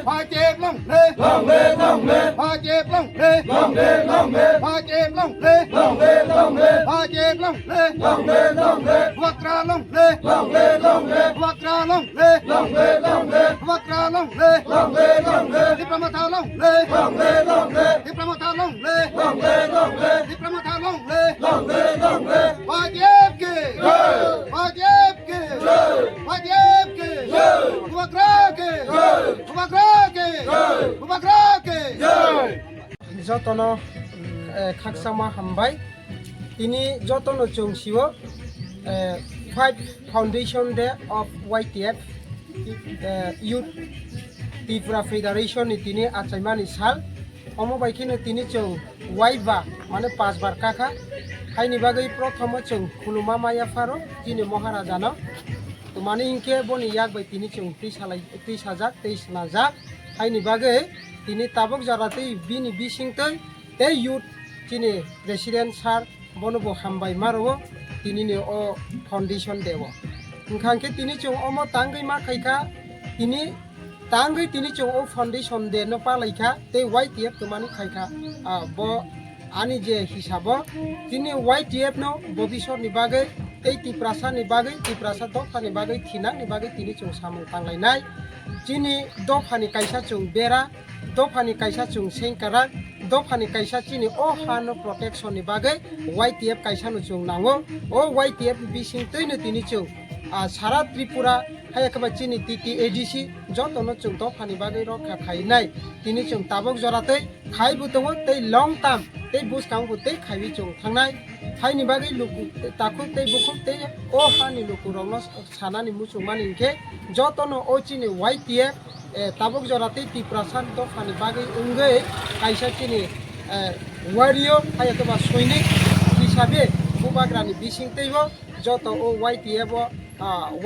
พาเจ็บล่องเลยล่องเลยล่องเลยพาเจ็บล่องเลยล่องเลยล่องเลยพาเจ็บล่องเลยล่องเลยล่องเลยพาเจ็บล่องเลยล่องเลยล่องเลยวัตราล่องเลยล่องเลยล่องเลยวัตราล่องเลยล่องเลยล่องเลยวัตราล่องเลยล่องเลยล่องเลยที่ประมาทล่องเลยล่องเลยล่องเลยที่ประมาทล่องเลยล่องเลยล่องเลยที่ประมาทล่องเลยล่องเลยล่องเลยพาเจ็บเกยพาเจ็บเกยพาเจ็บเกยวัตราเกยวัตราเกยวัตราเกยযতনো খাকসামা হামবাই তিনি যতনো চংসিও 5 Foundation Day of YTF Youth Tripura Federation ni তিনি আচাইমানি সাল অমবাইখিনো তিনি চং ওয়াইবা মানে 5 বার কাকা হাইনি বাগৈ প্রথম চং খুলুমা মায়া ফারো তিনি মহারাজানো তো মানে ইনকে বনি ইয়াক বাই তিনি চং 30,000 নাজাক হাইনি বাগৈ তিনি তাবক জারাতেই বিনি বিসিংতৈ তে ইউথ তিনি প্রেসিডেন্ট স্যার বনবো হামবাই মারো তিনি ও ফাউন্ডেশন দেব ওখানকে তিনি চং অম তাঙ্গৈ মা খাইখা তিনি তাঙ্গৈ তিনি চং ও ফাউন্ডেশন দে ন পালাইখা তে YTF তো মানে খাইখা ব আনি যে হিসাব তিনি YTF ন ভবিষ্যৎ নি বাগৈ এই ত্রিপ্রাসা নি বাগৈ ত্রিপ্রাসা দফানি বাগৈ থিনা নি বাগৈ তিনি চং সামু তাंगलायनाय যিনি দফানি কাইসা চং বেরা দফানি কাইসা চং সেংকারা দফানি কাইসা চিনি ও হানো প্রটেকশন নি বাগৈ YTF কাইসা নো চং নাঙ্গো ও YTF বিসিং তৈনো তিনি চং সারা ত্রিপুরা হায়াকবা চিনি TTADC যতনো চং দফানি বাগৈ রক্ষা খাইনাই তিনি চং তাবক জরাতৈ খাইবু দङ তৈ লং টার্ম তৈ বুসকাंगबो তৈ খাইবি চং थांनाय हायनि बागै लुकु ताकु तै बुकु तै ओ हानि लुकु रंनो सानानि मुसु मानिंखे जतनो ओ चिनि YTF ताबक जरातै टिप्रासान दफानि बागै उंगै काइसा चिनि वारियो हायकबा सैनिक हिसाबै बुबाग्रानि बिसिंतैबो जत ओ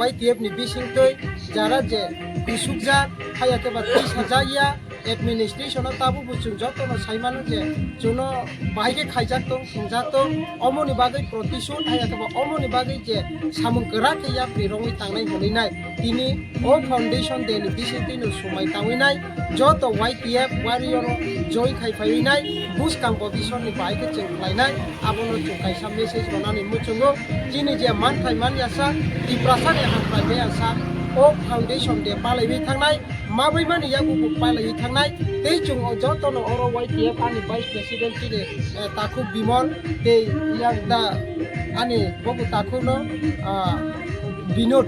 YTF नि बिसिंतै जारा जे गुसुकजा हायकबा तिसाजाया एडमिनिस्ट्रेशन ताबु बुचुं जतनो साइमानो जे जुनो बाहायके खाइजातो संजातो अमनि बागै प्रतिशोध हायाकबा अमनि बागै जे सामुं गोराके या प्रिरंगै तांनाय हलिनाय तिनि ओ फाउंडेशन दे नि बिसितिनो समाय तांविनाय जत YTF वारियर जय खाइफाइनाय बुसकां भबिसन नि बाहायके चेंख्लायनाय आबनो चुकाइसा मेसेज बनानै मुचुंगो जिनि जे मानथाय मानयासा टिप्रासानि हांख्रायबे आसा ओ फाउंडेशन दे पालायबे थांनाय माबै मानि यागु पालायबे थांनाय तै चुं जतनो अरो YTF आनि वाइस प्रेसिडेंट चिनि ताकु बिमल तै यागदा आनि बबु ताकुनो बिनोद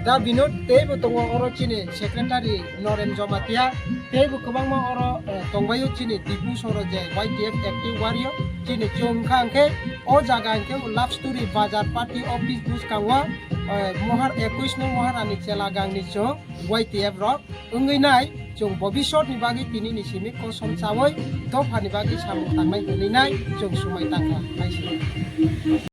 दा बिनोद तेबो दङ अरो चिनि सेक्रेटारि नरेन जमातिया तेबो गोबांमा अरो दंबायो चिनि दिपु सरो जे YTF एक्टिव वारियो चिनि चुंखांखे ओ जागांखे लाभ स्टोरी बाजार पार्टी ऑफिस बुसकांवा महर 21 नं महारानी चेला गांनि चों YTF रक उंगैनाय जों भबिष्यत नि बागै तिनि निसिमि कसम चावै दफानि बागै सामु थांनाय गोलैनाय जों समाय तांखा नायसि